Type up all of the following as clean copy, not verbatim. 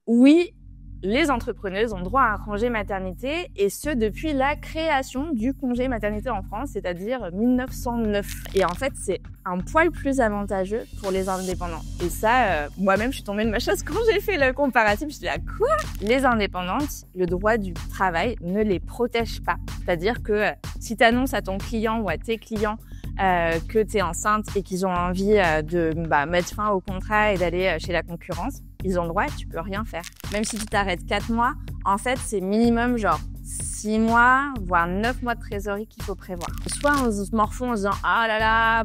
Oui, les entrepreneuses ont droit à un congé maternité et ce depuis la création du congé maternité en France, c'est-à-dire 1909. Et en fait, c'est un poil plus avantageux pour les indépendants. Et ça, moi-même, je suis tombée de ma chaise quand j'ai fait le comparatif. Je me suis dit, ah, quoi? Les indépendantes, le droit du travail ne les protège pas. C'est-à-dire que si tu annonces à ton client ou à tes clients que tu es enceinte et qu'ils ont envie de mettre fin au contrat et d'aller chez la concurrence, ils ont le droit, tu peux rien faire. Même si tu t'arrêtes 4 mois, en fait, c'est minimum genre 6 mois, voire 9 mois de trésorerie qu'il faut prévoir. Soit on se morfond en se disant « Ah là là,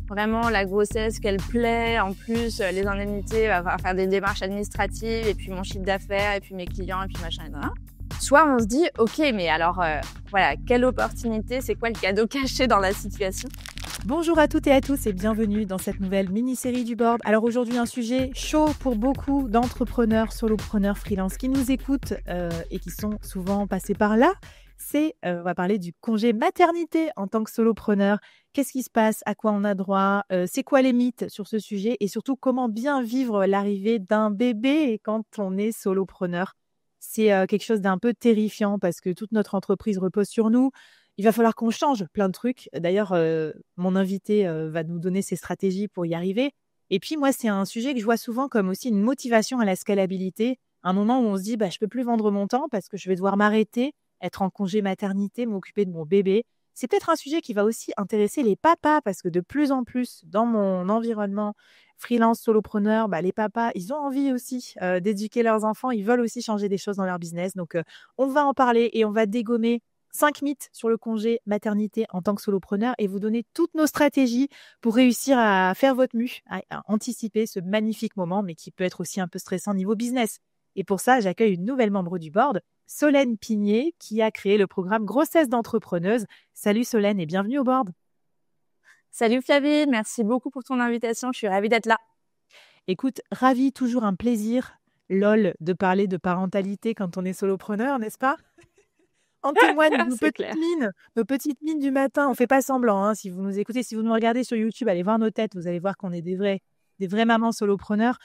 vraiment la grossesse qu'elle plaît, en plus les indemnités, va falloir faire des démarches administratives, et puis mon chiffre d'affaires, et puis mes clients, et puis machin, et voilà. » Soit on se dit « Ok, mais alors, voilà, quelle opportunité, c'est quoi le cadeau caché dans la situation ?» Bonjour à toutes et à tous et bienvenue dans cette nouvelle mini-série du board. Alors aujourd'hui, un sujet chaud pour beaucoup d'entrepreneurs, solopreneurs, freelance qui nous écoutent et qui sont souvent passés par là. On va parler du congé maternité en tant que solopreneur. Qu'est-ce qui se passe? À quoi on a droit? C'est quoi les mythes sur ce sujet? Et surtout, comment bien vivre l'arrivée d'un bébé quand on est solopreneur? C'est quelque chose d'un peu terrifiant parce que toute notre entreprise repose sur nous. Il va falloir qu'on change plein de trucs. D'ailleurs, mon invité va nous donner ses stratégies pour y arriver. Et puis, moi, c'est un sujet que je vois souvent comme aussi une motivation à la scalabilité. Un moment où on se dit, je peux plus vendre mon temps parce que je vais devoir m'arrêter, être en congé maternité, m'occuper de mon bébé. C'est peut-être un sujet qui va aussi intéresser les papas parce que de plus en plus, dans mon environnement freelance, solopreneur, les papas, ils ont envie aussi d'éduquer leurs enfants. Ils veulent aussi changer des choses dans leur business. Donc, on va en parler et on va dégommer 5 mythes sur le congé maternité en tant que solopreneur et vous donner toutes nos stratégies pour réussir à faire votre mue, à anticiper ce magnifique moment, mais qui peut être aussi un peu stressant niveau business. Et pour ça, j'accueille une nouvelle membre du board, Solène Pigné, qui a créé le programme Grossesse d'entrepreneuse. Salut Solène et bienvenue au board. Salut Flavie, merci beaucoup pour ton invitation, je suis ravie d'être là. Écoute, ravie, toujours un plaisir, lol, de parler de parentalité quand on est solopreneur, n'est-ce pas? En témoignent nos petites mines du matin. On fait pas semblant. Si vous nous écoutez, si vous nous regardez sur YouTube, allez voir nos têtes. Vous allez voir qu'on est des vraies mamans solopreneurs.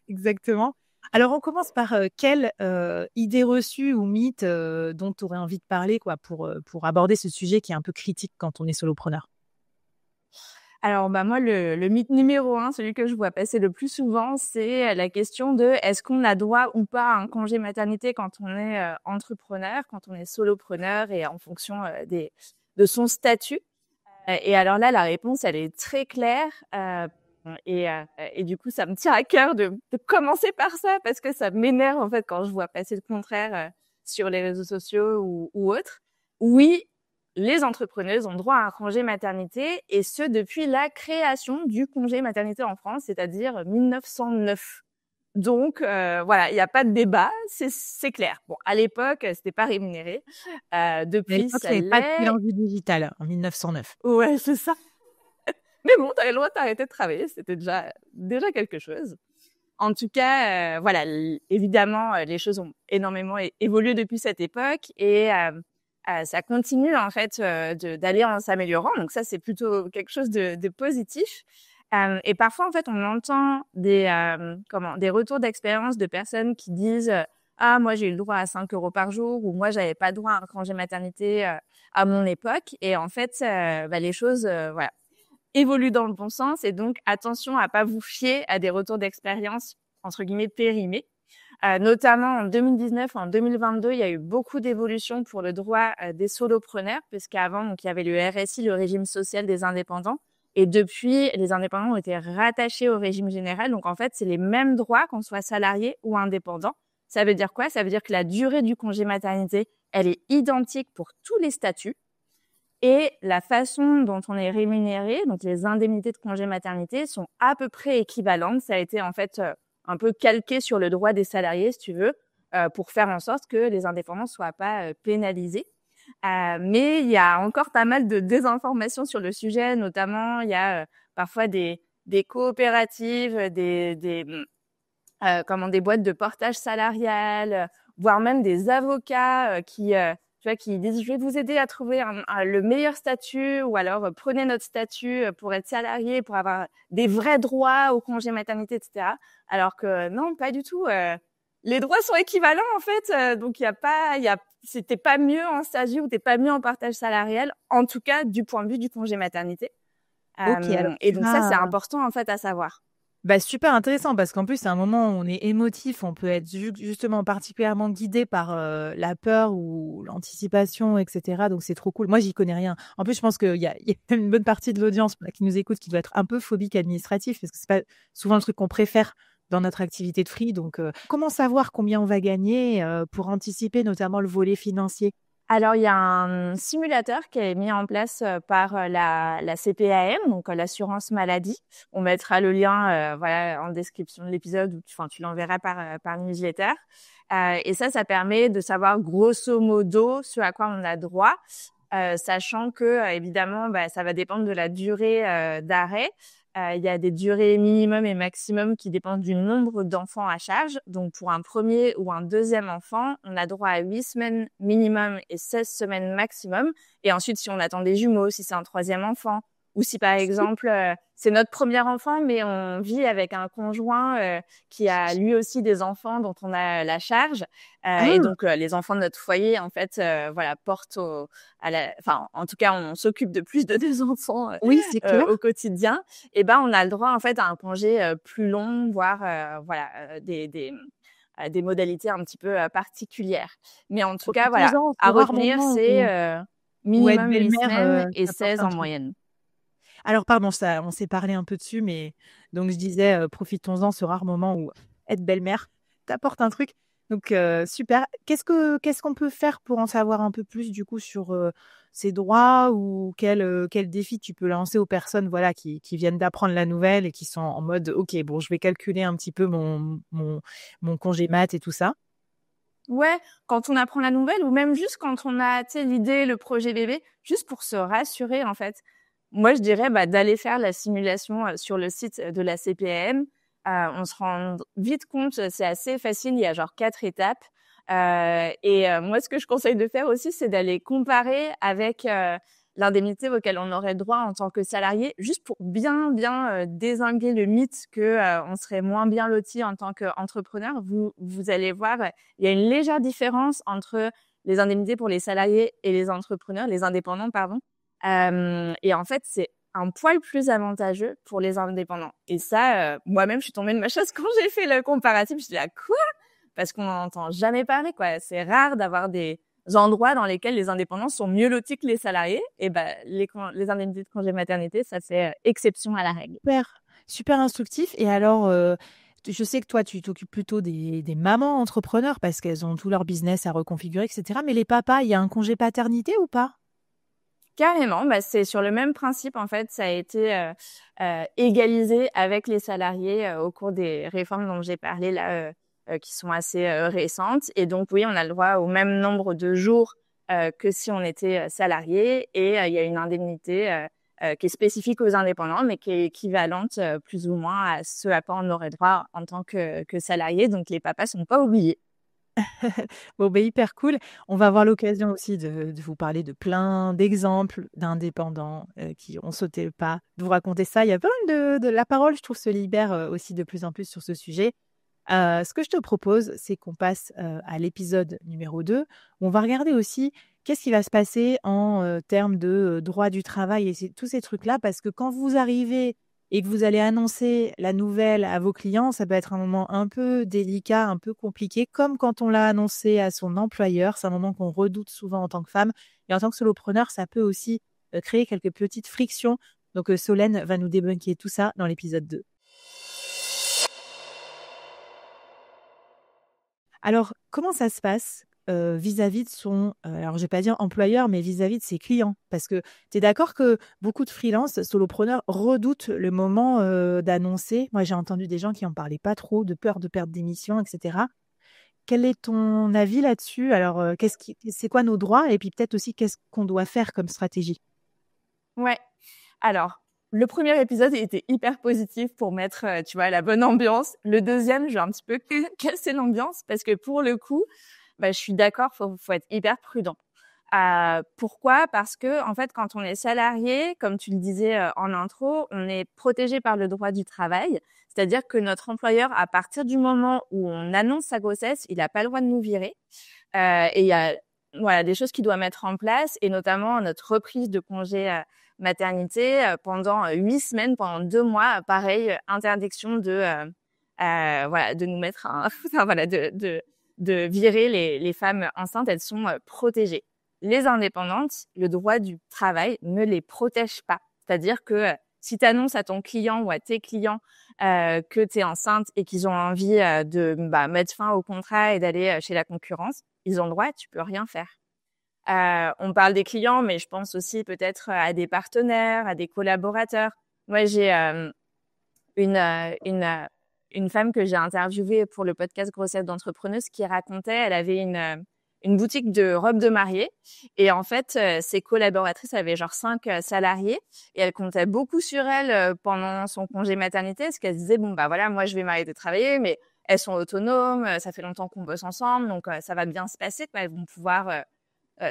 Exactement. Alors, on commence par quelle idée reçue ou mythe dont tu aurais envie de parler pour aborder ce sujet qui est un peu critique quand on est solopreneur. Alors, moi, le mythe numéro 1, celui que je vois passer le plus souvent, c'est la question de est-ce qu'on a droit ou pas à un congé maternité quand on est entrepreneur, quand on est solopreneur et en fonction de son statut. Et alors là, la réponse, elle est très claire. Et du coup, ça me tient à cœur de commencer par ça parce que ça m'énerve en fait quand je vois passer le contraire sur les réseaux sociaux ou autres. Oui, les entrepreneuses ont droit à un congé maternité et ce depuis la création du congé maternité en France, c'est-à-dire 1909. Donc voilà, il n'y a pas de débat, c'est clair. Bon, à l'époque, c'était pas rémunéré. Depuis, ça Il n'y avait pas de l'est. silence du digital en 1909. Ouais, c'est ça. Mais bon, t'avais le droit de t'arrêter de travailler, c'était déjà quelque chose. En tout cas, voilà, évidemment, les choses ont énormément évolué depuis cette époque et ça continue en fait d'aller en s'améliorant. Donc ça, c'est plutôt quelque chose de positif. Et parfois, en fait, on entend des retours d'expérience de personnes qui disent ah, moi, j'ai eu le droit à 5 euros par jour ou moi, j'avais pas droit à un congé maternité à mon époque. Et en fait, les choses, voilà, évoluent dans le bon sens et donc attention à pas vous fier à des retours d'expérience entre guillemets périmés. Notamment en 2019, en 2022, il y a eu beaucoup d'évolutions pour le droit des solopreneurs, puisqu'avant, donc, il y avait le RSI, le régime social des indépendants, et depuis, les indépendants ont été rattachés au régime général. Donc en fait, c'est les mêmes droits qu'on soit salarié ou indépendant. Ça veut dire quoi? Ça veut dire que la durée du congé maternité, elle est identique pour tous les statuts. Et la façon dont on est rémunéré, donc les indemnités de congé maternité, sont à peu près équivalentes. Ça a été en fait un peu calqué sur le droit des salariés, si tu veux, pour faire en sorte que les indépendants soient pas pénalisés. Mais il y a encore pas mal de désinformations sur le sujet, notamment il y a parfois des coopératives, des boîtes de portage salarial, voire même des avocats qui tu vois, qui disent, je vais vous aider à trouver le meilleur statut, ou alors prenez notre statut pour être salarié, pour avoir des vrais droits au congé maternité, etc. Alors que non, pas du tout. Les droits sont équivalents en fait, donc t'es pas mieux en SASU ou t'es pas mieux en partage salarial, en tout cas du point de vue du congé maternité. Ok, alors Et donc ça, c'est important en fait à savoir. bah, super intéressant parce qu'en plus, c'est un moment où on est émotif, on peut être justement particulièrement guidé par la peur ou l'anticipation, etc. Donc, c'est trop cool. Moi, j'y connais rien. En plus, je pense qu'il y a une bonne partie de l'audience qui nous écoute qui doit être un peu phobique administratif parce que c'est pas souvent le truc qu'on préfère dans notre activité de free. Donc, comment savoir combien on va gagner pour anticiper notamment le volet financier? Alors, il y a un simulateur qui est mis en place par la CPAM, donc l'assurance maladie. On mettra le lien voilà, en description de l'épisode, ou tu l'enverras par newsletter. Et ça permet de savoir grosso modo ce à quoi on a droit, sachant que évidemment, ça va dépendre de la durée d'arrêt. Il y a des durées minimum et maximum qui dépendent du nombre d'enfants à charge. Donc, pour un premier ou un deuxième enfant, on a droit à 8 semaines minimum et 16 semaines maximum. Et ensuite, si on attend des jumeaux, si c'est un troisième enfant, ou si par exemple, c'est notre premier enfant, mais on vit avec un conjoint qui a lui aussi des enfants dont on a la charge. Et donc, les enfants de notre foyer, en fait, voilà, portent enfin, en tout cas, on s'occupe de plus de 2 enfants Oui, c'est clair. au quotidien. Et on a le droit, en fait, à un congé plus long, voire, voilà, des modalités un petit peu particulières. Mais en tout cas, voilà, Profitons-en, ce à rare retenir, moment c'est où être minimum 8 belle-mère, semaines et ça apporte 16 un en truc. moyenne. Alors pardon, ça on s'est parlé un peu dessus, mais donc je disais, profitons-en, ce rare moment où être belle-mère t'apporte un truc. Donc super. Qu'est-ce qu'on peut faire pour en savoir un peu plus du coup sur, ces droits ou quel défi tu peux lancer aux personnes, voilà, qui viennent d'apprendre la nouvelle et qui sont en mode: «OK, bon, je vais calculer un petit peu mon congé mat et tout ça». Ouais, quand on apprend la nouvelle, ou même juste quand on a, tu sais, l'idée, le projet bébé, juste pour se rassurer, en fait. Moi, je dirais d'aller faire la simulation sur le site de la CPAM. On se rend vite compte, c'est assez facile, il y a genre 4 étapes. Moi, ce que je conseille de faire aussi, c'est d'aller comparer avec l'indemnité auquel on aurait droit en tant que salarié, juste pour bien dézinguer le mythe que on serait moins bien loti en tant qu'entrepreneur. Vous allez voir, il y a une légère différence entre les indemnités pour les salariés et les entrepreneurs, les indépendants, pardon. Et en fait, c'est un poil plus avantageux pour les indépendants. Et ça, moi-même, je suis tombée de ma chaise quand j'ai fait le comparatif. Je suis là, quoi? Parce qu'on n'en entend jamais parler, quoi. C'est rare d'avoir des endroits dans lesquels les indépendants sont mieux lotis que les salariés. Et les indemnités de congé maternité, ça fait exception à la règle. Super, super instructif. Et alors, je sais que toi, tu t'occupes plutôt des mamans entrepreneurs parce qu'elles ont tout leur business à reconfigurer, etc. Mais les papas, il y a un congé paternité ou pas? Carrément, c'est sur le même principe, en fait. Ça a été égalisé avec les salariés au cours des réformes dont j'ai parlé là, qui sont assez récentes. Et donc, oui, on a le droit au même nombre de jours que si on était salarié. Et il y a une indemnité qui est spécifique aux indépendants, mais qui est équivalente plus ou moins à ce à quoi on aurait droit en tant que salarié. Donc, les papas sont pas oubliés. Bon, hyper cool. On va avoir l'occasion aussi de vous parler de plein d'exemples d'indépendants qui ont sauté le pas, de vous raconter ça. Il y a pas mal de la parole, je trouve, se libère aussi de plus en plus sur ce sujet. Ce que je te propose, c'est qu'on passe à l'épisode numéro 2, où on va regarder aussi qu'est-ce qui va se passer en termes de droit du travail et tous ces trucs-là, parce que quand vous arrivez et que vous allez annoncer la nouvelle à vos clients, ça peut être un moment un peu délicat, un peu compliqué, comme quand on l'a annoncé à son employeur. C'est un moment qu'on redoute souvent en tant que femme. Et en tant que solopreneur, ça peut aussi créer quelques petites frictions. Donc Solène va nous débunker tout ça dans l'épisode 2. Alors, comment ça se passe vis-à-vis de son, alors je vais pas dire employeur, mais vis-à-vis de ses clients? Parce que tu es d'accord que beaucoup de freelance, solopreneurs redoutent le moment d'annoncer. Moi, j'ai entendu des gens qui en parlaient pas trop, de peur de perdre des missions, etc. Quel est ton avis là-dessus? Alors, c'est quoi nos droits? Et puis peut-être aussi, qu'est-ce qu'on doit faire comme stratégie? Ouais. Alors, le premier épisode était hyper positif pour mettre, tu vois, la bonne ambiance. Le deuxième, je vais un petit peu casser l'ambiance parce que pour le coup, je suis d'accord, faut être hyper prudent. Pourquoi? Parce que en fait, quand on est salarié, comme tu le disais en intro, on est protégé par le droit du travail. C'est-à-dire que notre employeur, à partir du moment où on annonce sa grossesse, il n'a pas le droit de nous virer. Et il y a voilà des choses qu'il doit mettre en place, et notamment notre reprise de congé maternité pendant 8 semaines, pendant 2 mois. Pareil, interdiction voilà de nous mettre enfin voilà de virer les femmes enceintes. Elles sont protégées. Les indépendantes, le droit du travail ne les protège pas. C'est-à-dire que si tu annonces à ton client ou à tes clients que tu es enceinte et qu'ils ont envie de mettre fin au contrat et d'aller chez la concurrence, ils ont le droit, tu peux rien faire. On parle des clients, mais je pense aussi peut-être à des partenaires, à des collaborateurs. Moi, j'ai une femme que j'ai interviewée pour le podcast Grossesse d'entrepreneuse qui racontait, elle avait une boutique de robes de mariée, et en fait, ses collaboratrices avaient genre 5 salariés, et elle comptait beaucoup sur elles pendant son congé maternité, parce qu'elle se disait bon voilà, moi je vais m'arrêter de travailler, mais elles sont autonomes, ça fait longtemps qu'on bosse ensemble, donc ça va bien se passer, quoi. Elles vont pouvoir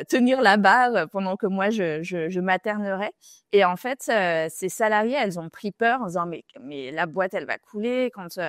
tenir la barre pendant que moi je maternerai. Et en fait, ces salariés, elles ont pris peur en disant mais la boîte elle va couler quand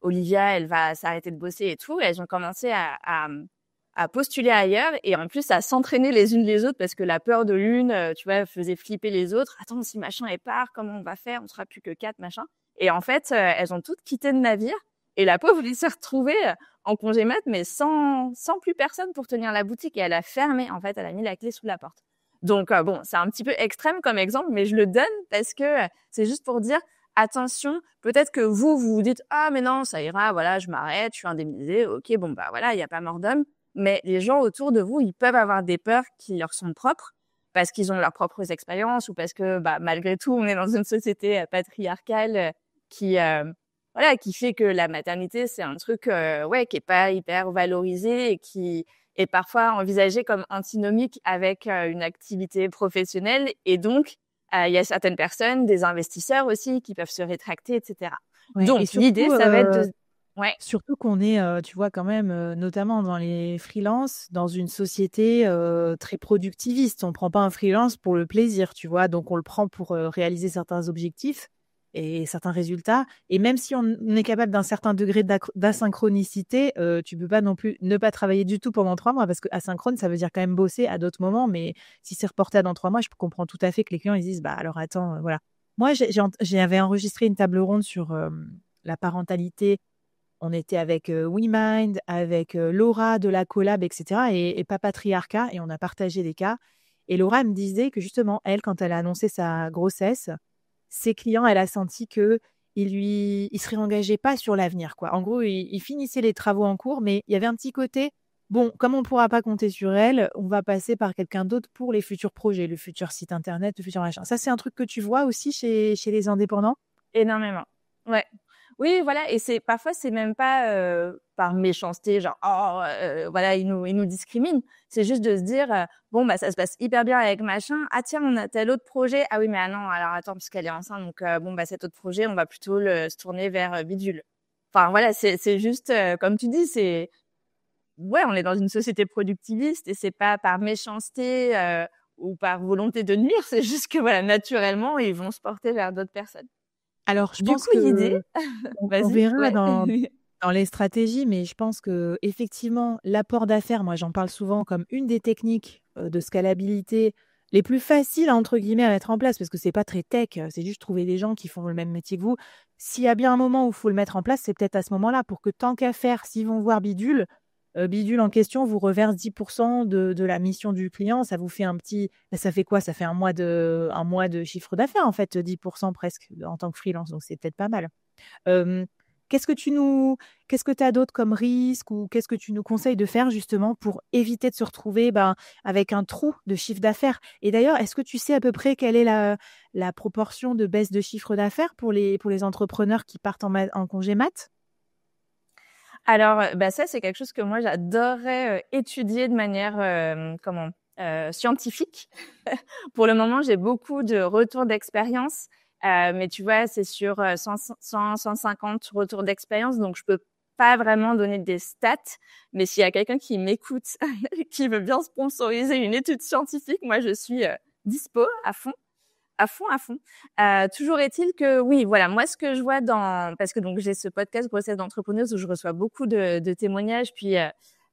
Olivia elle va s'arrêter de bosser et tout. Et elles ont commencé à postuler ailleurs, et en plus à s'entraîner les unes les autres, parce que la peur de l'une, tu vois, faisait flipper les autres. Attends, si machin elle part, comment on va faire? On sera plus que 4, machin. Et en fait, elles ont toutes quitté le navire, et la pauvre elle s'est retrouvée en congé mat, mais sans plus personne pour tenir la boutique, et elle a fermé. En fait, elle a mis la clé sous la porte. Donc bon, c'est un petit peu extrême comme exemple, mais je le donne parce que c'est juste pour dire attention. Peut-être que vous dites mais non, ça ira, voilà, je m'arrête, je suis indemnisée, ok, bon voilà, il y a pas mort d'homme. Mais les gens autour de vous, ils peuvent avoir des peurs qui leur sont propres, parce qu'ils ont leurs propres expériences, ou parce que malgré tout, on est dans une société patriarcale qui voilà, qui fait que la maternité, c'est un truc qui est pas hyper valorisé, et qui est parfois envisagé comme antinomique avec une activité professionnelle. Et donc, il y a certaines personnes, des investisseurs aussi, qui peuvent se rétracter, etc. Ouais, Donc, surtout, l'idée, ça va être de... Ouais. Surtout qu'on est, tu vois, quand même, notamment dans les freelances, dans une société très productiviste. On ne prend pas un freelance pour le plaisir, tu vois, donc on le prend pour réaliser certains objectifs et certains résultats. Et même si on est capable d'un certain degré d'asynchronicité, tu peux pas non plus ne pas travailler du tout pendant 3 mois, parce que asynchrone, ça veut dire quand même bosser à d'autres moments. Mais si c'est reporté dans 3 mois, je comprends tout à fait que les clients ils disent, alors attends, voilà. Moi, j'avais enregistré une table ronde sur la parentalité. On était avec WeMind, avec Laura de la Collab, etc. et Papatriarcat, et on a partagé des cas. Et Laura me disait que justement, elle, quand elle a annoncé sa grossesse, ses clients, elle a senti que il se réengageait pas sur l'avenir, quoi. En gros, il finissait les travaux en cours, mais il y avait un petit côté, bon, comme on ne pourra pas compter sur elle, on va passer par quelqu'un d'autre pour les futurs projets, le futur site internet, le futur machin. Ça, c'est un truc que tu vois aussi chez les indépendants? Énormément. Ouais. Oui, voilà, et parfois c'est même pas par méchanceté, genre voilà, ils nous discriminent. C'est juste de se dire bon ça se passe hyper bien avec machin. Ah tiens, on a tel autre projet. Ah oui, mais non, alors attends, parce qu'elle est enceinte, donc cet autre projet, on va plutôt se tourner vers bidule. Enfin voilà, c'est juste comme tu dis, on est dans une société productiviste, et c'est pas par méchanceté ou par volonté de nuire, c'est juste que voilà, naturellement, ils vont se porter vers d'autres personnes. Alors, je Du pense coup, l'idée, on vas-y, verra ouais. dans les stratégies, mais je pense que effectivement, l'apport d'affaires, moi, j'en parle souvent comme une des techniques de scalabilité les plus faciles, entre guillemets, à mettre en place, parce que c'est pas très tech, c'est juste trouver des gens qui font le même métier que vous. S'il y a bien un moment où il faut le mettre en place, c'est peut-être à ce moment-là, pour que tant qu'à faire, s'ils vont voir Bidule, Bidule en question vous reverse 10% de la mission du client. Ça vous fait ça fait quoi? Ça fait un mois de chiffre d'affaires, en fait, 10% presque, en tant que freelance. Donc, c'est peut-être pas mal. Euh, qu'est-ce que tu as d'autre comme risque, ou qu'est-ce que tu nous conseilles de faire justement pour éviter de se retrouver avec un trou de chiffre d'affaires? Et d'ailleurs, est-ce que tu sais à peu près quelle est la proportion de baisse de chiffre d'affaires pour les entrepreneurs qui partent en congé mat? Alors, ça, c'est quelque chose que moi, j'adorerais étudier de manière scientifique. Pour le moment, j'ai beaucoup de retours d'expérience, mais tu vois, c'est sur 150 retours d'expérience, donc je peux pas vraiment donner des stats, mais s'il y a quelqu'un qui m'écoute, qui veut bien sponsoriser une étude scientifique, moi, je suis dispo à fond. À fond, à fond. Toujours est-il que oui, voilà, moi ce que je vois parce que donc j'ai ce podcast Grossesse d'entrepreneuse où je reçois beaucoup de témoignages, puis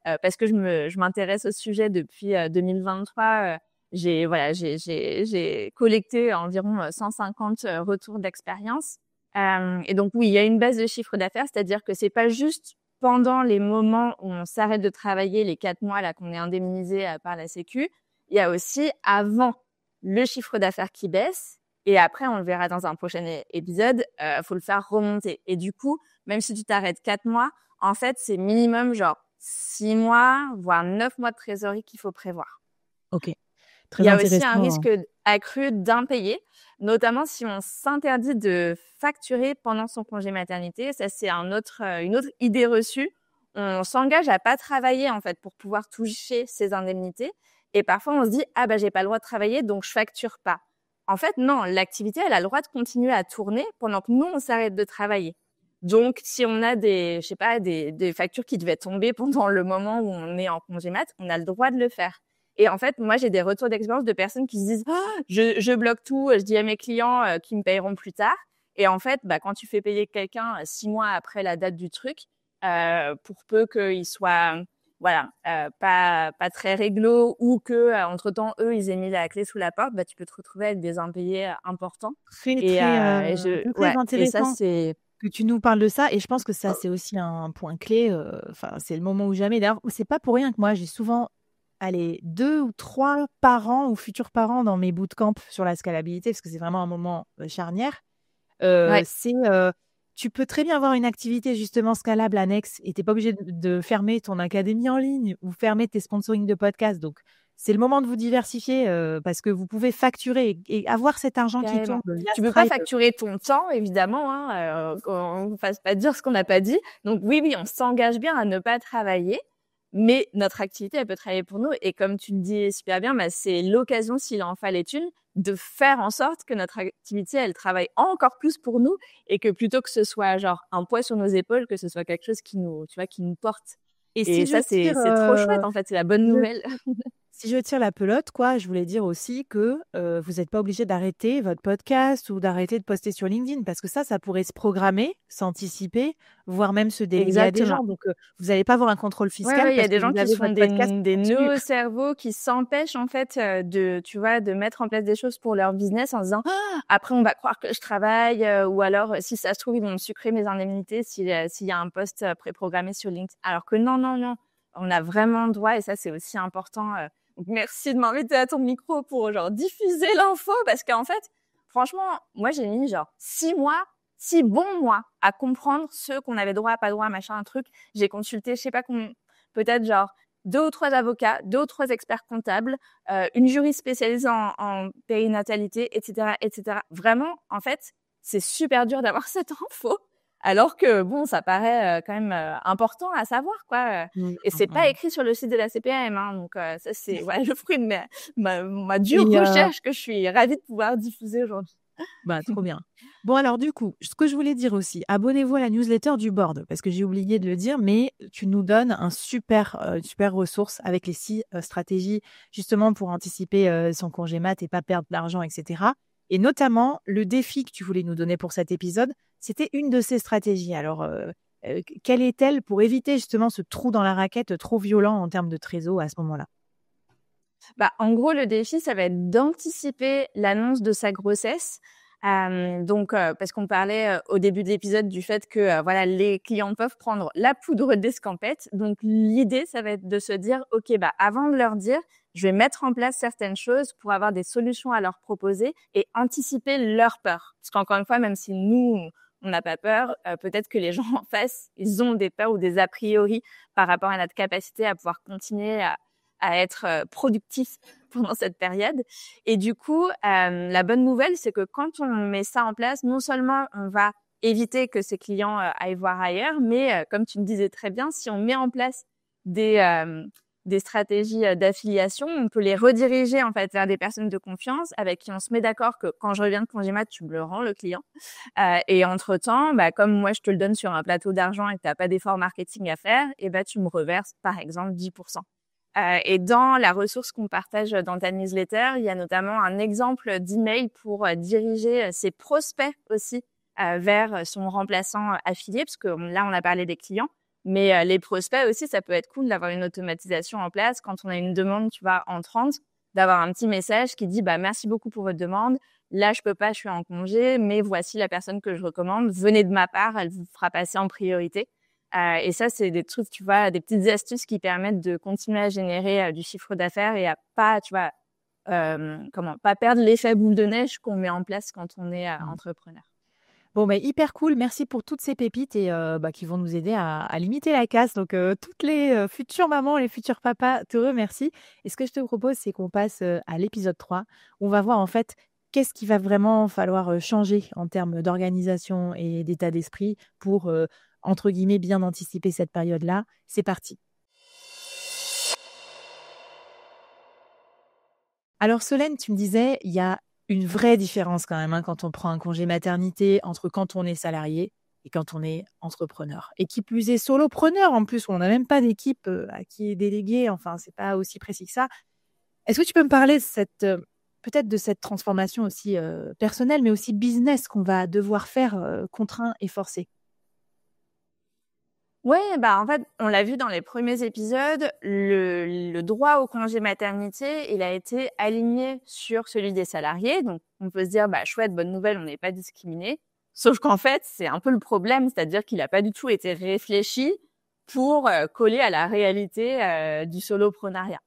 parce que je m'intéresse au sujet depuis 2023, j'ai collecté environ 150 retours d'expérience. Et donc oui, il y a une baisse de chiffre d'affaires, c'est-à-dire que c'est pas juste pendant les moments où on s'arrête de travailler, les 4 mois là qu'on est indemnisé par la Sécu, il y a aussi avant le chiffre d'affaires qui baisse, et après, on le verra dans un prochain épisode, faut le faire remonter. Et du coup, même si tu t'arrêtes 4 mois, en fait, c'est minimum genre 6 mois, voire 9 mois de trésorerie qu'il faut prévoir. Ok, Il y a aussi un risque accru d'impayé, notamment si on s'interdit de facturer pendant son congé maternité. Ça, c'est une autre idée reçue. On s'engage à pas travailler, en fait, pour pouvoir toucher ses indemnités. Et parfois, on se dit, ah, j'ai pas le droit de travailler, donc je facture pas. En fait, non, l'activité, elle a le droit de continuer à tourner pendant que nous, on s'arrête de travailler. Donc, si on a des factures qui devaient tomber pendant le moment où on est en congé mat, on a le droit de le faire. Et en fait, moi, j'ai des retours d'expérience de personnes qui se disent, je bloque tout, je dis à mes clients qu'ils me payeront plus tard. Et en fait, quand tu fais payer quelqu'un 6 mois après la date du truc, pour peu qu'il soit pas très réglo, ou que entre-temps eux ils aient mis la clé sous la porte, tu peux te retrouver avec des impayés importants. Très intéressant et ça, c'est que tu nous parles de ça, et je pense que ça c'est aussi un point clé. C'est le moment ou jamais. D'ailleurs, c'est pas pour rien que moi j'ai souvent 2 ou 3 parents ou futurs parents dans mes bootcamps sur la scalabilité, parce que c'est vraiment un moment charnière. Tu peux très bien avoir une activité justement scalable annexe et tu n'es pas obligé de fermer ton académie en ligne ou fermer tes sponsorings de podcast. Donc, c'est le moment de vous diversifier parce que vous pouvez facturer et avoir cet argent qui tombe. Tu peux pas facturer ton temps, évidemment. On ne fasse pas dire ce qu'on n'a pas dit. Donc, oui, on s'engage bien à ne pas travailler. Mais notre activité, elle peut travailler pour nous. Et comme tu le dis super bien, c'est l'occasion, s'il en fallait une, de faire en sorte que notre activité, elle travaille encore plus pour nous, et que plutôt que ce soit genre un poids sur nos épaules, que ce soit quelque chose qui nous porte. Et ça, c'est trop chouette, en fait. C'est la bonne nouvelle. Si je tire la pelote, je voulais dire aussi que vous n'êtes pas obligé d'arrêter votre podcast ou d'arrêter de poster sur LinkedIn, parce que ça pourrait se programmer, s'anticiper, voire même se déléguer à des gens. Donc, vous n'allez pas avoir un contrôle fiscal. Il y a des gens qui font des nœuds au cerveau qui s'empêchent, en fait, de mettre en place des choses pour leur business en se disant après, on va croire que je travaille, ou alors, si ça se trouve, ils vont me sucrer mes indemnités s'il y a un post préprogrammé sur LinkedIn. Alors que non. On a vraiment le droit, et ça, c'est aussi important. Donc, merci de m'inviter à ton micro pour diffuser l'info, parce qu'en fait, franchement, moi, j'ai mis 6 bons mois à comprendre ce qu'on avait droit, pas droit, machin, un truc. J'ai consulté, je sais pas combien, peut-être 2 ou 3 avocats, 2 ou 3 experts comptables, une juriste spécialisée en périnatalité, etc., etc. Vraiment, en fait, c'est super dur d'avoir cette info. Alors que ça paraît quand même important à savoir, quoi. Et c'est pas écrit sur le site de la CPAM, hein. Donc ça, c'est le fruit de ma dure recherche que je suis ravie de pouvoir diffuser aujourd'hui. Trop bien. Bon, alors du coup, ce que je voulais dire aussi, abonnez-vous à la newsletter du board, parce que j'ai oublié de le dire, mais tu nous donnes une super ressource avec les 6 stratégies justement pour anticiper son congé mat et pas perdre d'argent, etc. Et notamment, le défi que tu voulais nous donner pour cet épisode, c'était une de ces stratégies. Alors, quelle est-elle pour éviter justement ce trou dans la raquette trop violent en termes de trésor à ce moment-là? En gros, le défi, ça va être d'anticiper l'annonce de sa grossesse. Parce qu'on parlait au début de l'épisode du fait que les clients peuvent prendre la poudre d'escampette. Donc l'idée, ça va être de se dire avant de leur dire, je vais mettre en place certaines choses pour avoir des solutions à leur proposer et anticiper leur peur. Parce qu'encore une fois, même si nous on n'a pas peur, peut-être que les gens en face, ils ont des peurs ou des a priori par rapport à notre capacité à pouvoir continuer à être productif pendant cette période. Et du coup, la bonne nouvelle, c'est que quand on met ça en place, non seulement on va éviter que ces clients aillent voir ailleurs, mais comme tu me disais très bien, si on met en place des des stratégies d'affiliation, on peut les rediriger en fait vers des personnes de confiance avec qui on se met d'accord que quand je reviens de congé mat, tu me le rends le client. Et entre-temps, comme moi je te le donne sur un plateau d'argent et que tu n'as pas d'effort marketing à faire, et tu me reverses par exemple 10%. Et dans la ressource qu'on partage dans ta newsletter, il y a notamment un exemple d'email pour diriger ses prospects aussi vers son remplaçant affilié, parce que là on a parlé des clients. Mais les prospects aussi, ça peut être cool d'avoir une automatisation en place quand on a une demande, tu vois, entrante, d'avoir un petit message qui dit merci beaucoup pour votre demande. Là, je peux pas, je suis en congé, mais voici la personne que je recommande. Venez de ma part, elle vous fera passer en priorité. Et ça, c'est des trucs, tu vois, des petites astuces qui permettent de continuer à générer du chiffre d'affaires et à pas, tu vois, pas perdre l'effet boule de neige qu'on met en place quand on est entrepreneur. Bon, hyper cool. Merci pour toutes ces pépites et qui vont nous aider à limiter la casse. Donc, toutes les futures mamans, les futurs papas te remercient. Et ce que je te propose, c'est qu'on passe à l'épisode 3. On va voir en fait qu'est-ce qu'il va vraiment falloir changer en termes d'organisation et d'état d'esprit pour, entre guillemets, bien anticiper cette période-là. C'est parti. Alors, Solène, tu me disais, il y a une vraie différence quand même quand on prend un congé maternité entre quand on est salarié et quand on est entrepreneur. Et qui plus est solopreneur en plus, où on n'a même pas d'équipe à qui est déléguée. Enfin, c'est pas aussi précis que ça. Est-ce que tu peux me parler de peut-être de cette transformation aussi personnelle, mais aussi business qu'on va devoir faire contraint et forcé? Ouais, en fait, on l'a vu dans les premiers épisodes, le droit au congé maternité, il a été aligné sur celui des salariés. Donc, on peut se dire, chouette, bonne nouvelle, on n'est pas discriminé. Sauf qu'en fait, c'est un peu le problème, c'est-à-dire qu'il n'a pas du tout été réfléchi pour coller à la réalité du soloprenariat.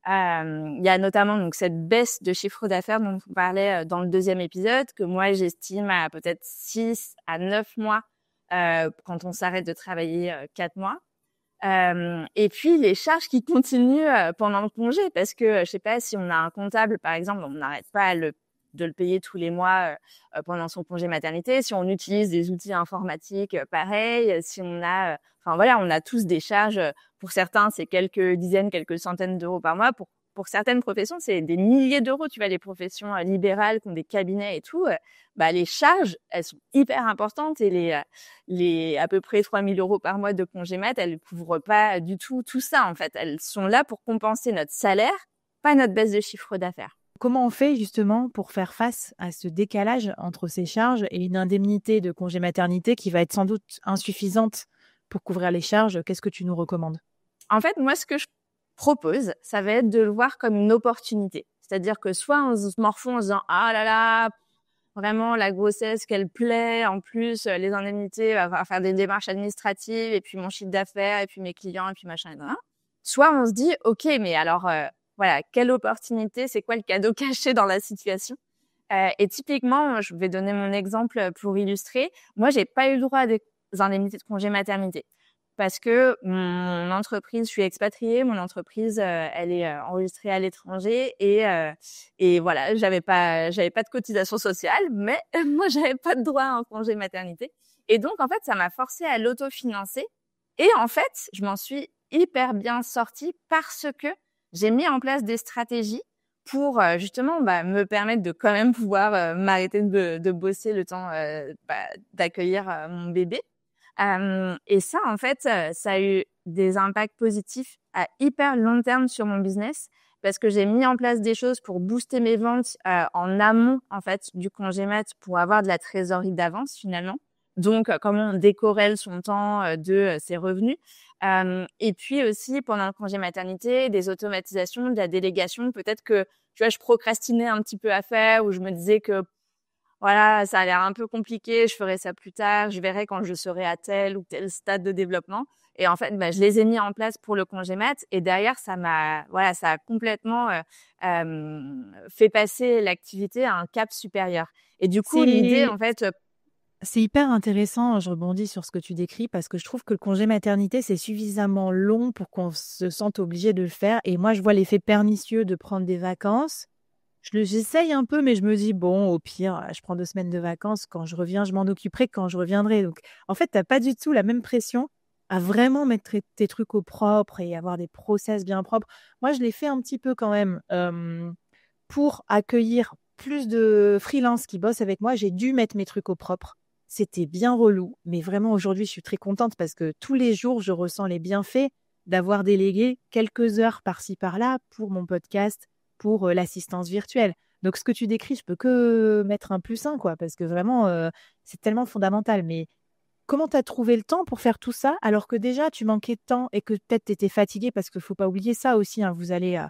Il y a notamment donc cette baisse de chiffre d'affaires dont on parlait dans le deuxième épisode, que moi j'estime à peut-être 6 à 9 mois quand on s'arrête de travailler 4 mois. Et puis les charges qui continuent pendant le congé, parce que je sais pas, si on a un comptable par exemple, on n'arrête pas de le payer tous les mois pendant son congé maternité. Si on utilise des outils informatiques, pareil. Si on a, on a tous des charges. Pour certains, c'est quelques dizaines, quelques centaines d'euros par mois. Pour certaines professions, c'est des milliers d'euros. Tu vois, les professions libérales qui ont des cabinets et tout, les charges, elles sont hyper importantes et les à peu près 3 000 euros par mois de congé mat, elles ne couvrent pas du tout ça, en fait. Elles sont là pour compenser notre salaire, pas notre baisse de chiffre d'affaires. Comment on fait justement pour faire face à ce décalage entre ces charges et une indemnité de congé maternité qui va être sans doute insuffisante pour couvrir les charges? Qu'est-ce que tu nous recommandes? En fait, moi, ce que je propose, ça va être de le voir comme une opportunité. C'est-à-dire que soit on se morfond en se disant « Ah là là, vraiment la grossesse qu'elle plaît, en plus les indemnités, va falloir faire des démarches administratives et puis mon chiffre d'affaires et puis mes clients et puis machin et voilà. » Soit on se dit « Ok, mais alors voilà, quelle opportunité, c'est quoi le cadeau caché dans la situation ?» Et typiquement, je vais donner mon exemple pour illustrer. Moi, j'ai pas eu le droit à des indemnités de congé maternité parce que mon entreprise, je suis expatriée, mon entreprise, elle est enregistrée à l'étranger et voilà, j'avais pas de cotisation sociale, mais moi, j'avais pas de droit à un congé maternité. Et donc, en fait, ça m'a forcée à l'autofinancer. Et en fait, je m'en suis hyper bien sortie parce que j'ai mis en place des stratégies pour justement me permettre de quand même pouvoir m'arrêter de bosser le temps d'accueillir mon bébé. Et ça, en fait, ça a eu des impacts positifs à hyper long terme sur mon business parce que j'ai mis en place des choses pour booster mes ventes en amont en fait du congé mat pour avoir de la trésorerie d'avance finalement. Donc, comment on décorrèle son temps de ses revenus. Et puis aussi, pendant le congé maternité, des automatisations, de la délégation. Peut-être que, tu vois, je procrastinais un petit peu à faire ou je me disais que, voilà, ça a l'air un peu compliqué, je ferai ça plus tard, je verrai quand je serai à tel ou tel stade de développement. Et en fait, je les ai mis en place pour le congé mat et derrière, ça a complètement fait passer l'activité à un cap supérieur. Et du coup, l'idée, en fait... C'est hyper intéressant, je rebondis sur ce que tu décris parce que je trouve que le congé maternité, c'est suffisamment long pour qu'on se sente obligé de le faire. Et moi, je vois l'effet pernicieux de prendre des vacances. J'essaye un peu, mais je me dis, bon, au pire, je prends 2 semaines de vacances. Quand je reviens, je m'en occuperai quand je reviendrai. Donc, en fait, tu n'as pas du tout la même pression à vraiment mettre tes trucs au propre et avoir des process bien propres. Moi, je l'ai fait un petit peu quand même pour accueillir plus de freelance qui bossent avec moi. J'ai dû mettre mes trucs au propre. C'était bien relou, mais vraiment aujourd'hui, je suis très contente parce que tous les jours, je ressens les bienfaits d'avoir délégué quelques heures par-ci par-là pour mon podcast, pour l'assistance virtuelle. Donc, ce que tu décris, je peux que mettre un +1, quoi, parce que vraiment, c'est tellement fondamental. Mais comment tu as trouvé le temps pour faire tout ça alors que déjà tu manquais de temps et que peut-être tu étais fatiguée parce qu'il ne faut pas oublier ça aussi, hein, vous allez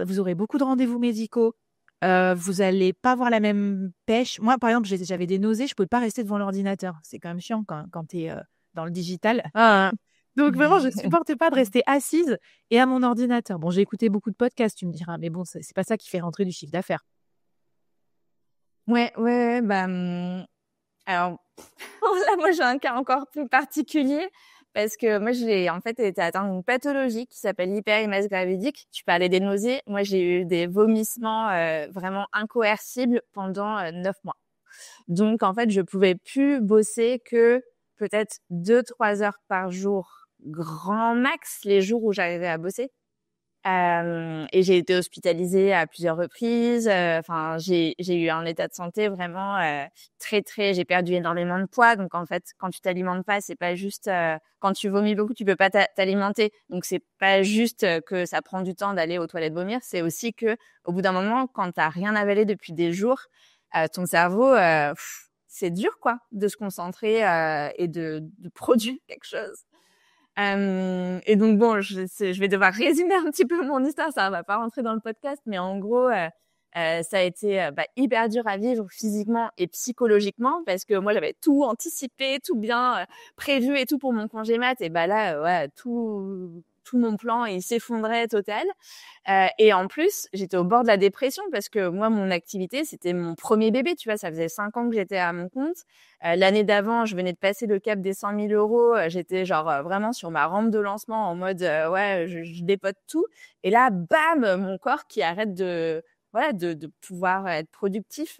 vous aurez beaucoup de rendez-vous médicaux, vous allez pas avoir la même pêche. Moi, par exemple, j'avais des nausées, je ne pouvais pas rester devant l'ordinateur. C'est quand même chiant quand tu es dans le digital. Ah, Donc vraiment, je ne supportais pas de rester assise et à mon ordinateur. Bon, j'ai écouté beaucoup de podcasts, tu me diras, mais bon, c'est pas ça qui fait rentrer du chiffre d'affaires. ouais, bah, alors, là, moi, j'ai un cas encore plus particulier parce que moi, j'ai en fait été atteinte d'une pathologie qui s'appelle l'hyperémèse gravidique. Tu parlais des nausées. Moi, j'ai eu des vomissements vraiment incoercibles pendant 9 mois. Donc, en fait, je pouvais plus bosser que peut-être 2-3 heures par jour, grand max, les jours où j'arrivais à bosser. Et j'ai été hospitalisée à plusieurs reprises. Enfin, j'ai eu un état de santé vraiment très. J'ai perdu énormément de poids. Donc en fait, quand tu t'alimentes pas, c'est pas juste quand tu vomis beaucoup, tu peux pas t'alimenter. Donc c'est pas juste que ça prend du temps d'aller aux toilettes vomir. C'est aussi que au bout d'un moment, quand t'as rien avalé depuis des jours, ton cerveau, c'est dur quoi, de se concentrer et de produire quelque chose. Et donc bon, je vais devoir résumer un petit peu mon histoire, ça va pas rentrer dans le podcast, mais en gros, ça a été hyper dur à vivre physiquement et psychologiquement parce que moi j'avais tout anticipé, tout bien prévu et tout pour mon congé mat et là ouais tout mon plan il s'effondrait total. Et en plus, j'étais au bord de la dépression parce que moi, mon activité, c'était mon premier bébé. Tu vois, ça faisait 5 ans que j'étais à mon compte. L'année d'avant, je venais de passer le cap des 100 000 euros. J'étais genre vraiment sur ma rampe de lancement en mode ouais, je dépote tout. Et là, bam, mon corps qui arrête de pouvoir être productif.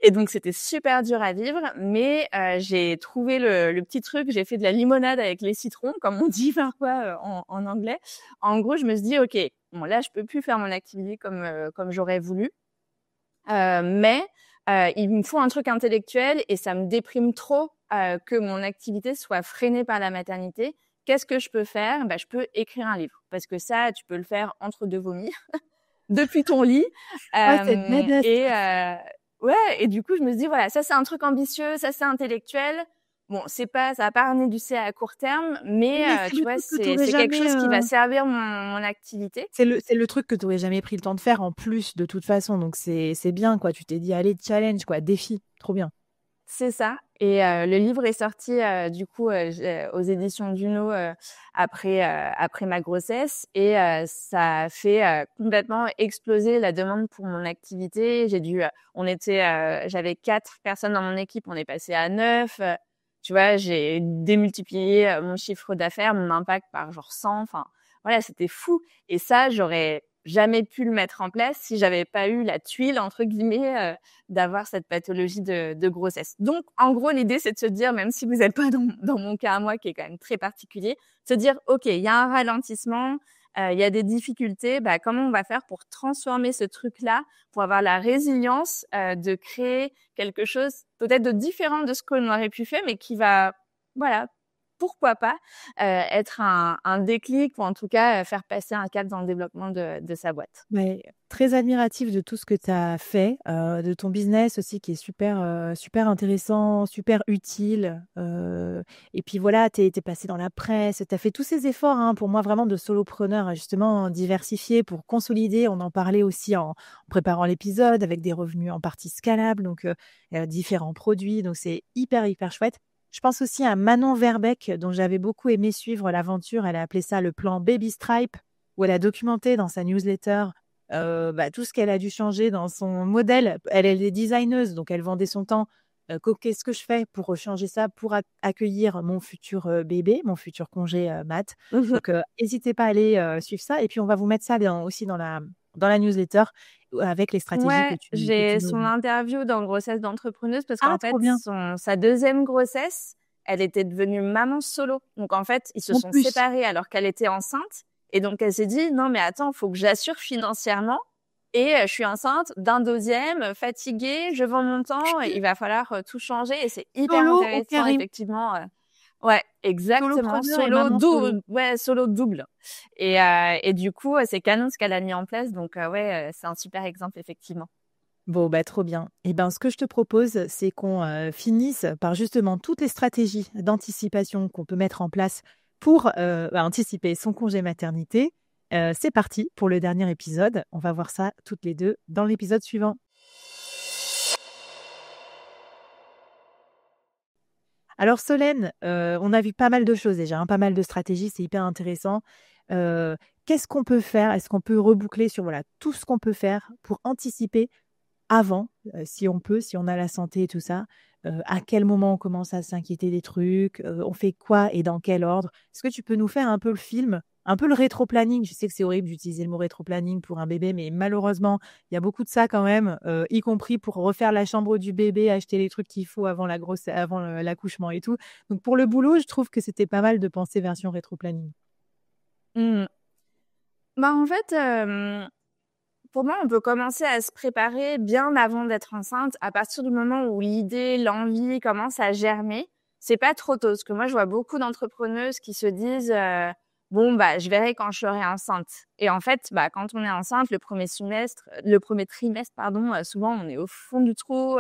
Et donc, c'était super dur à vivre, mais j'ai trouvé le petit truc. J'ai fait de la limonade avec les citrons, comme on dit parfois en anglais. En gros, je me suis dit, OK, bon, là, je peux plus faire mon activité comme j'aurais voulu, mais il me faut un truc intellectuel et ça me déprime trop que mon activité soit freinée par la maternité. Qu'est-ce que je peux faire? Je peux écrire un livre, parce que ça, tu peux le faire entre deux vomis, depuis ton lit. Ouais, c'est badass. Et ouais, et du coup, je me dis voilà, ça c'est un truc ambitieux, ça c'est intellectuel. Bon, ça va pas ramener du C à court terme, Oui, mais mais c'est tu le vois, truc que tu c'est aurais quelque jamais. chose qui va servir mon activité. C'est le truc que tu aurais jamais pris le temps de faire en plus de toute façon. Donc c'est bien quoi. Tu t'es dit allez challenge quoi, défi, trop bien. C'est ça. Et le livre est sorti du coup aux éditions Duno après ma grossesse et ça a fait complètement exploser la demande pour mon activité. J'avais 4 personnes dans mon équipe, on est passé à 9. Tu vois, j'ai démultiplié mon chiffre d'affaires, mon impact par genre 100. Enfin, voilà, c'était fou. Et ça, j'aurais jamais pu le mettre en place si j'avais pas eu la tuile entre guillemets d'avoir cette pathologie de grossesse. Donc, en gros, l'idée, c'est de se dire, même si vous n'êtes pas dans mon cas à moi, qui est quand même très particulier, se dire, OK, il y a un ralentissement, il y a des difficultés, comment on va faire pour transformer ce truc-là, pour avoir la résilience de créer quelque chose peut-être de différent de ce qu'on aurait pu faire, mais qui va, voilà, pourquoi pas être un déclic ou en tout cas faire passer un cap dans le développement de sa boîte. Ouais, très admiratif de tout ce que tu as fait, de ton business aussi qui est super intéressant, super utile. Et puis voilà, tu es passé dans la presse, tu as fait tous ces efforts hein, pour moi vraiment de solopreneur, justement diversifié pour consolider. On en parlait aussi en préparant l'épisode avec des revenus en partie scalables, donc différents produits. Donc c'est hyper chouette. Je pense aussi à Manon Verbeek, dont j'avais beaucoup aimé suivre l'aventure. Elle a appelé ça le plan Baby Stripe, où elle a documenté dans sa newsletter tout ce qu'elle a dû changer dans son modèle. Elle est designeuse, donc elle vendait son temps. Qu'est-ce que je fais pour changer ça, pour accueillir mon futur bébé, mon futur congé mat. Donc, n'hésitez pas à aller suivre ça. Et puis, on va vous mettre ça aussi dans la newsletter avec les stratégies Ouais, que j'ai tu nous son dis. interview dans Grossesse d'entrepreneuse parce Ah, qu'en fait, trop bien. sa deuxième grossesse, elle était devenue maman solo. Donc, en fait, ils se En sont plus. séparés alors qu'elle était enceinte. Et donc, elle s'est dit, non, mais attends, faut que j'assure financièrement. Et je suis enceinte d'un deuxième, fatiguée, je vends mon temps, et il va falloir tout changer. Et c'est hyper Solo au intéressant, carré. effectivement. Ouais, exactement. Solopreneur et maman solo. Solo double. Et du coup, c'est canon ce qu'elle a mis en place. Donc, ouais, c'est un super exemple, effectivement. Bon, bah, trop bien. Eh ben, ce que je te propose, c'est qu'on finisse par justement toutes les stratégies d'anticipation qu'on peut mettre en place pour anticiper son congé maternité. C'est parti pour le dernier épisode. On va voir ça toutes les deux dans l'épisode suivant. Alors Solène, on a vu pas mal de choses déjà, pas mal de stratégies, c'est hyper intéressant. Qu'est-ce qu'on peut faire? Est-ce qu'on peut reboucler sur voilà, tout ce qu'on peut faire pour anticiper avant, si on peut, si on a la santé et tout ça? À quel moment on commence à s'inquiéter des trucs? On fait quoi et dans quel ordre? Est-ce que tu peux nous faire un peu le film, un peu le rétro-planning? Je sais que c'est horrible d'utiliser le mot rétro-planning pour un bébé, mais malheureusement, il y a beaucoup de ça quand même, y compris pour refaire la chambre du bébé, acheter les trucs qu'il faut avant l'accouchement et tout. Donc pour le boulot, je trouve que c'était pas mal de penser version rétro-planning. Mmh. En fait, pour moi, on peut commencer à se préparer bien avant d'être enceinte. À partir du moment où l'idée, l'envie commence à germer, c'est pas trop tôt. Parce que moi, je vois beaucoup d'entrepreneuses qui se disent bon, bah, je verrai quand je serai enceinte. Et en fait, bah, quand on est enceinte, le premier trimestre, pardon, souvent, on est au fond du trou.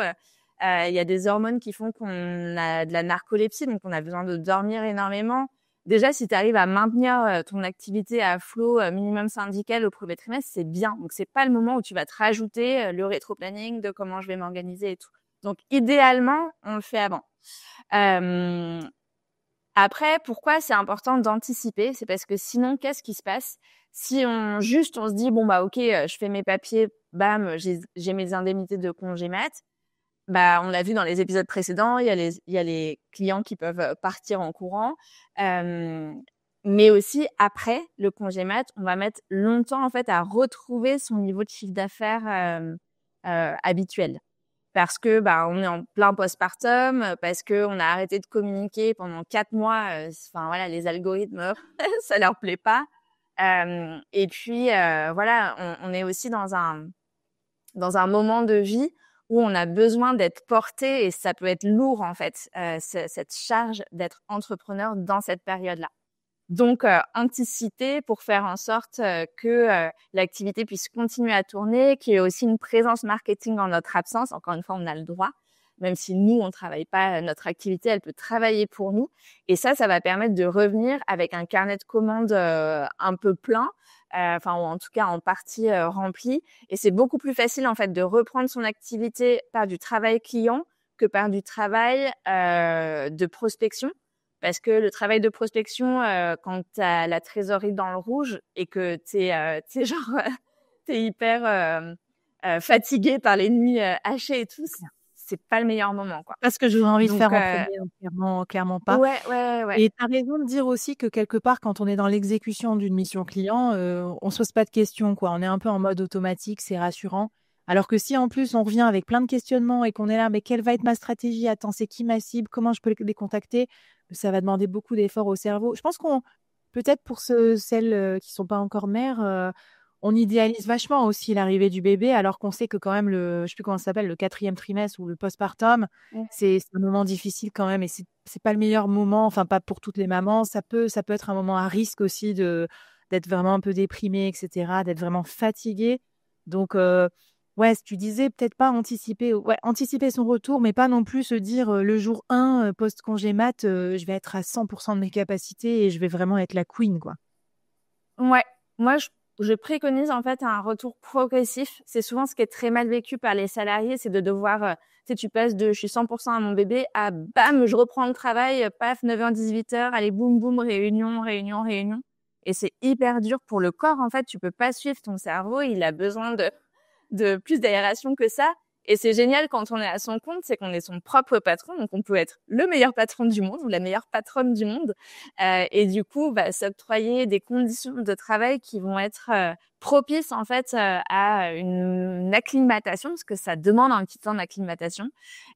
Il y a des hormones qui font qu'on a de la narcolepsie, donc on a besoin de dormir énormément. Déjà, si tu arrives à maintenir ton activité à flot minimum syndical au premier trimestre, c'est bien. Donc, c'est pas le moment où tu vas te rajouter le rétro-planning de comment je vais m'organiser et tout. Donc, idéalement, on le fait avant. Après, pourquoi c'est important d'anticiper? C'est parce que sinon, qu'est-ce qui se passe si on se dit bon bah ok, je fais mes papiers, bam, j'ai mes indemnités de congé mat. Bah, on l'a vu dans les épisodes précédents, il y a les clients qui peuvent partir en courant. Mais aussi, après le congé mat, on va mettre longtemps, en fait, à retrouver son niveau de chiffre d'affaires habituel. Parce que, bah, on est en plein postpartum, parce que on a arrêté de communiquer pendant 4 mois. Enfin, voilà, les algorithmes, ça leur plaît pas. Et puis, voilà, on est aussi dans un moment de vie où on a besoin d'être porté et ça peut être lourd en fait, cette charge d'être entrepreneur dans cette période-là. Donc, anticiper pour faire en sorte que l'activité puisse continuer à tourner, qu'il y ait aussi une présence marketing en notre absence. Encore une fois, on a le droit, même si nous, on ne travaille pas, notre activité, elle peut travailler pour nous. Et ça va permettre de revenir avec un carnet de commandes un peu plein, ou en tout cas en partie rempli. Et c'est beaucoup plus facile en fait de reprendre son activité par du travail client que par du travail de prospection. Parce que le travail de prospection, quand tu as la trésorerie dans le rouge et que t'es hyper fatigué par les nuits hachées et tout, c'est pas le meilleur moment, quoi. Pas ce que j'aurais envie de Donc, faire en premier, clairement pas. ouais. Et tu as raison de dire aussi que quelque part, quand on est dans l'exécution d'une mission client, on se pose pas de questions, quoi. On est un peu en mode automatique, c'est rassurant. Alors que si en plus on revient avec plein de questionnements et qu'on est là, mais quelle va être ma stratégie? Attends, c'est qui ma cible? Comment je peux les contacter? Ça va demander beaucoup d'efforts au cerveau. Je pense peut-être pour celles qui sont pas encore mères, on idéalise vachement aussi l'arrivée du bébé, alors qu'on sait que quand même je sais plus comment ça s'appelle, le 4e trimestre ou le postpartum, Mmh. c'est un moment difficile quand même et c'est pas le meilleur moment, enfin pas pour toutes les mamans. Ça peut être un moment à risque aussi d'être vraiment un peu déprimée, etc., d'être vraiment fatiguée. Donc, ouais, tu disais peut-être pas anticiper son retour, mais pas non plus se dire le jour 1, post-congé mat, je vais être à 100% de mes capacités et je vais vraiment être la queen, quoi. Ouais. Moi, je préconise en fait un retour progressif. C'est souvent ce qui est très mal vécu par les salariés, c'est de devoir, tu sais, tu passes de je suis 100% à mon bébé à bam, je reprends le travail, paf, 9h, 18h, allez, boum, boum, réunion. Et c'est hyper dur pour le corps, en fait. Tu peux pas suivre ton cerveau. Il a besoin de plus d'aération que ça. Et c'est génial quand on est à son compte, c'est qu'on est son propre patron, donc on peut être le meilleur patron du monde ou la meilleure patronne du monde, et du coup, s'octroyer des conditions de travail qui vont être propice en fait à une acclimatation, parce que ça demande un petit temps d'acclimatation.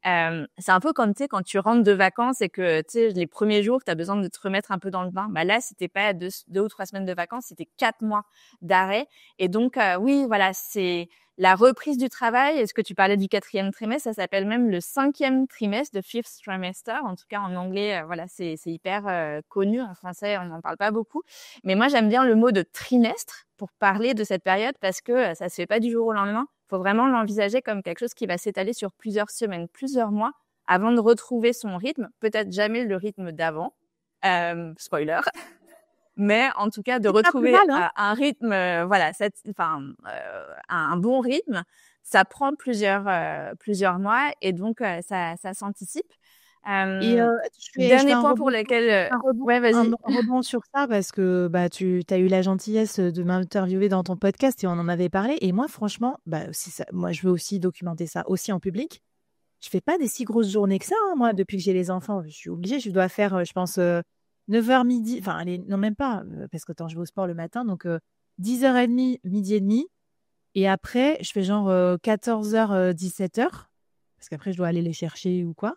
C'est un peu comme tu sais quand tu rentres de vacances et que tu sais les premiers jours tu as besoin de te remettre un peu dans le bain. Bah là c'était pas 2 ou 3 semaines de vacances, c'était 4 mois d'arrêt. Et donc oui voilà, c'est la reprise du travail. Est-ce que tu parlais du 4e trimestre? Ça s'appelle même le 5e trimestre, de fifth trimester. En tout cas, en anglais, voilà, c'est hyper connu. En français, on n'en parle pas beaucoup. Mais moi, j'aime bien le mot de trimestre pour parler de cette période parce que ça se fait pas du jour au lendemain. Il faut vraiment l'envisager comme quelque chose qui va s'étaler sur plusieurs semaines, plusieurs mois avant de retrouver son rythme. Peut-être jamais le rythme d'avant. Spoiler. Mais en tout cas de retrouver mal, hein. un rythme voilà un bon rythme, ça prend plusieurs mois et donc ça s'anticipe. Et je fais Dernier un point pour rebond lequel ouais un vas-y. rebond sur ça parce que, bah, tu as eu la gentillesse de m'interviewer dans ton podcast et on en avait parlé et moi franchement, bah, si ça moi je veux aussi documenter ça aussi en public. Je fais pas des si grosses journées que ça, hein, moi, depuis que j'ai les enfants. Je suis obligée, je dois faire, je pense, 9h, midi, enfin, allez, non, même pas, parce que je vais au sport le matin, donc 10h30, midi et demi. Et après, je fais genre 14h, 17h, parce qu'après, je dois aller les chercher ou quoi.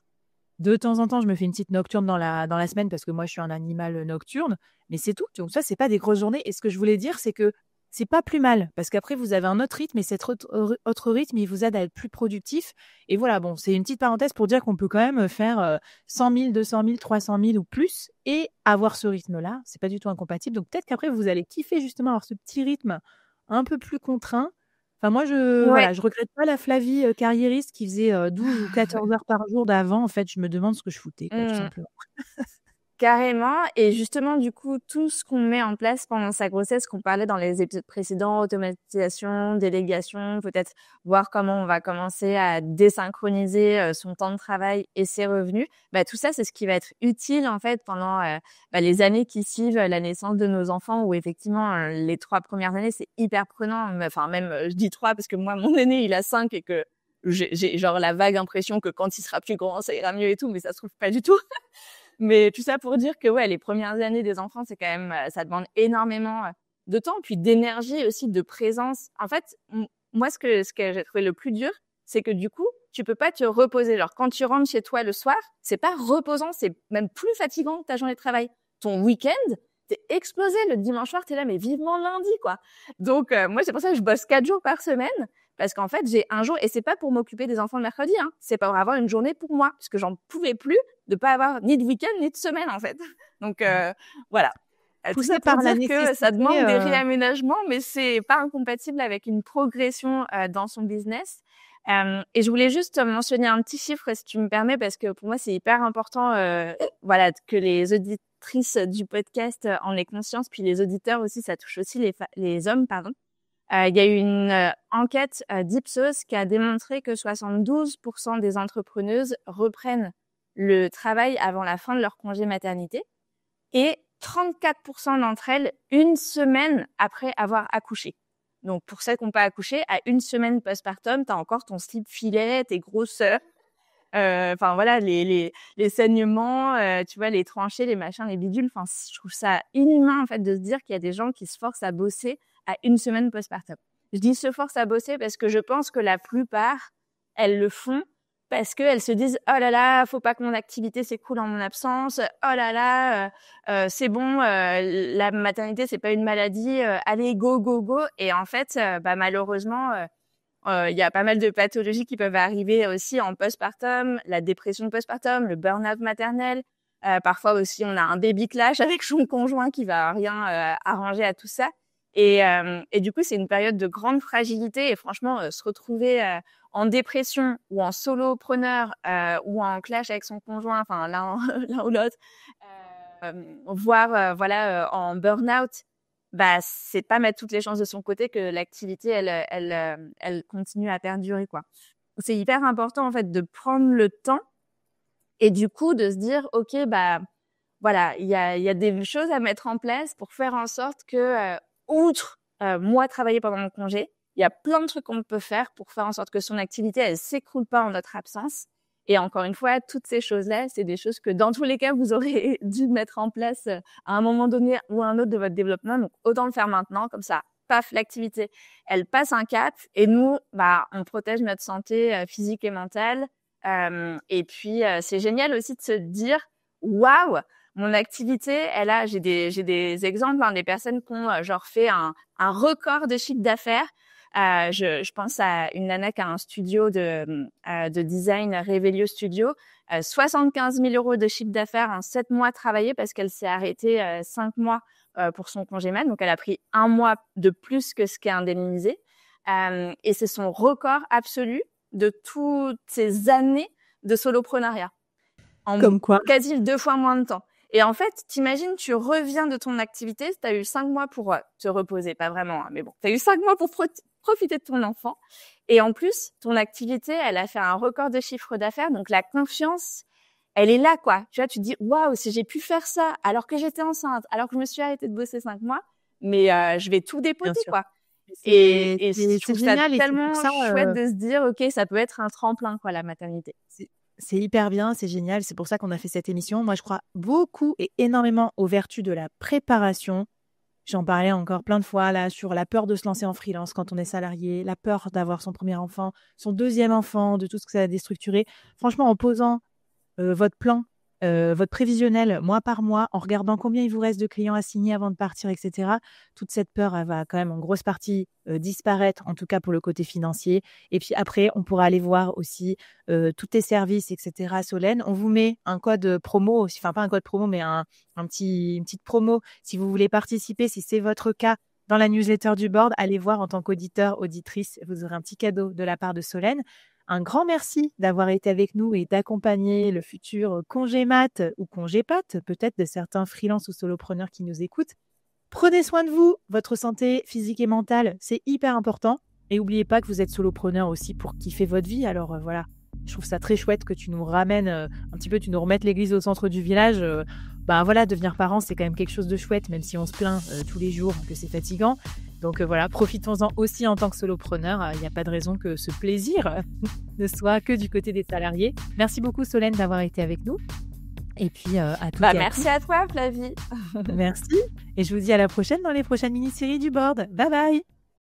De temps en temps, je me fais une petite nocturne dans la semaine, parce que moi, je suis un animal nocturne, mais c'est tout. Donc ça, c'est pas des grosses journées. Et ce que je voulais dire, c'est que c'est pas plus mal, parce qu'après, vous avez un autre rythme, et cet autre rythme, il vous aide à être plus productif. Et voilà, bon, c'est une petite parenthèse pour dire qu'on peut quand même faire 100 000, 200 000, 300 000 ou plus, et avoir ce rythme-là. C'est pas du tout incompatible. Donc peut-être qu'après, vous allez kiffer justement avoir ce petit rythme un peu plus contraint. Enfin, moi, Ouais. je regrette pas la Flavie carriériste qui faisait 12 ou 14 heures par jour d'avant. En fait, je me demande ce que je foutais, quoi, tout Mmh. simplement. Carrément. Et justement, du coup, tout ce qu'on met en place pendant sa grossesse, qu'on parlait dans les épisodes précédents, automatisation, délégation, peut-être voir comment on va commencer à désynchroniser son temps de travail et ses revenus. Bah, tout ça, c'est ce qui va être utile, en fait, pendant les années qui suivent la naissance de nos enfants, où effectivement, les 3 premières années, c'est hyper prenant. Enfin, même, je dis 3 parce que moi, mon aîné, il a 5 et que j'ai genre la vague impression que quand il sera plus grand, ça ira mieux et tout, mais ça se trouve pas du tout. Mais tout ça pour dire que ouais, les premières années des enfants, c'est quand même, ça demande énormément de temps, puis d'énergie aussi, de présence. En fait, moi, ce que j'ai trouvé le plus dur, c'est que du coup, tu peux pas te reposer. Genre, quand tu rentres chez toi le soir, c'est pas reposant, c'est même plus fatigant que ta journée de travail. Ton week-end, t'es explosé. Le dimanche soir, t'es là, mais vivement lundi, quoi. Donc, moi, c'est pour ça que je bosse 4 jours par semaine. Parce qu'en fait, j'ai un jour, et c'est pas pour m'occuper des enfants le mercredi, hein. C'est pour avoir une journée pour moi, parce que j'en pouvais plus de pas avoir ni de week-end ni de semaine en fait. Donc voilà. Tout Poussée ça pour par la dire que ça nécessité, demande des réaménagements, mais c'est pas incompatible avec une progression dans son business. Et je voulais juste mentionner un petit chiffre, si tu me permets, parce que pour moi c'est hyper important, voilà, que les auditrices du podcast en aient conscience, puis les auditeurs aussi, ça touche aussi les hommes, pardon. Il y a eu une enquête d'Ipsos qui a démontré que 72% des entrepreneuses reprennent le travail avant la fin de leur congé maternité et 34% d'entre elles une semaine après avoir accouché. Donc, pour celles qui n'ont pas accouché, à une semaine postpartum, tu as encore ton slip filet, tes grosseurs, enfin voilà, les saignements, tu vois, les tranchées, les machins, les bidules. Enfin, je trouve ça inhumain en fait de se dire qu'il y a des gens qui se forcent à bosser à une semaine postpartum. Je dis se forcent à bosser parce que je pense que la plupart, elles le font parce qu'elles se disent oh là là, faut pas que mon activité s'écoule en mon absence. Oh là là, c'est bon, la maternité c'est pas une maladie. Allez go go go. Et en fait, malheureusement. Il y a pas mal de pathologies qui peuvent arriver aussi en postpartum, la dépression postpartum, le burn-out maternel. Parfois aussi, on a un baby clash avec son conjoint qui va rien arranger à tout ça. Et du coup, c'est une période de grande fragilité. Et franchement, se retrouver en dépression ou en solopreneur ou en clash avec son conjoint, enfin l'un ou l'autre, voire en burn-out, c'est pas mettre toutes les chances de son côté que l'activité elle continue à perdurer quoi. C'est hyper important en fait de prendre le temps et du coup de se dire ok voilà, il y a des choses à mettre en place pour faire en sorte que outre moi travailler pendant mon congé, il y a plein de trucs qu'on peut faire pour faire en sorte que son activité elle s'écroule pas en notre absence. Et encore une fois, toutes ces choses-là, c'est des choses que dans tous les cas, vous aurez dû mettre en place à un moment donné ou à un autre de votre développement. Donc, autant le faire maintenant, comme ça, paf, l'activité, elle passe un cap et nous, on protège notre santé physique et mentale. Et puis, c'est génial aussi de se dire, waouh, mon activité, j'ai des exemples, des personnes qui ont genre fait un record de chiffre d'affaires. Je pense à une nana qui a un studio de design, Revelio Studio, 75 000 € de chiffre d'affaires en 7 mois travaillés parce qu'elle s'est arrêtée 5 mois pour son congé mat. Donc, elle a pris 1 mois de plus que ce qui est indemnisé. Et c'est son record absolu de toutes ces années de soloprenariat. Comme quoi. Quasi 2 fois moins de temps. Et en fait, t'imagines, tu reviens de ton activité, t'as eu 5 mois pour te reposer, pas vraiment, mais bon, t'as eu 5 mois pour profiter de ton enfant. Et en plus, ton activité, elle a fait un record de chiffre d'affaires, donc la confiance, elle est là, quoi. Tu vois, tu te dis, waouh, si j'ai pu faire ça alors que j'étais enceinte, alors que je me suis arrêtée de bosser 5 mois, mais je vais tout dépoter, quoi. Et je trouve ça tellement chouette de se dire, ok, ça peut être un tremplin, quoi, la maternité. C'est hyper bien, c'est génial. C'est pour ça qu'on a fait cette émission. Moi, je crois beaucoup et énormément aux vertus de la préparation. J'en parlais encore plein de fois là sur la peur de se lancer en freelance quand on est salarié, la peur d'avoir son premier enfant, son deuxième enfant, de tout ce que ça a déstructuré. Franchement, en posant votre plan, votre prévisionnel mois par mois, en regardant combien il vous reste de clients à signer avant de partir, etc. Toute cette peur, elle va quand même en grosse partie disparaître, en tout cas pour le côté financier. Et puis après, on pourra aller voir aussi tous tes services, etc. Solène, on vous met un code promo, enfin pas un code promo, mais une petite promo si vous voulez participer, si c'est votre cas. Dans la newsletter du board, allez voir en tant qu'auditeur, auditrice, vous aurez un petit cadeau de la part de Solène. Un grand merci d'avoir été avec nous et d'accompagner le futur congé mat ou congé pat, peut-être de certains freelances ou solopreneurs qui nous écoutent. Prenez soin de vous, votre santé physique et mentale, c'est hyper important. Et n'oubliez pas que vous êtes solopreneur aussi pour kiffer votre vie. Alors voilà, je trouve ça très chouette que tu nous ramènes un petit peu, tu nous remettes l'église au centre du village. Voilà, devenir parent, c'est quand même quelque chose de chouette, même si on se plaint tous les jours que c'est fatigant. Donc voilà, profitons-en aussi en tant que solopreneur. Il n'y a pas de raison que ce plaisir ne soit que du côté des salariés. Merci beaucoup Solène d'avoir été avec nous. Et puis à toutes et à merci tous. à toi Flavie. Merci. Et je vous dis à la prochaine dans les prochaines mini-séries du board. Bye bye.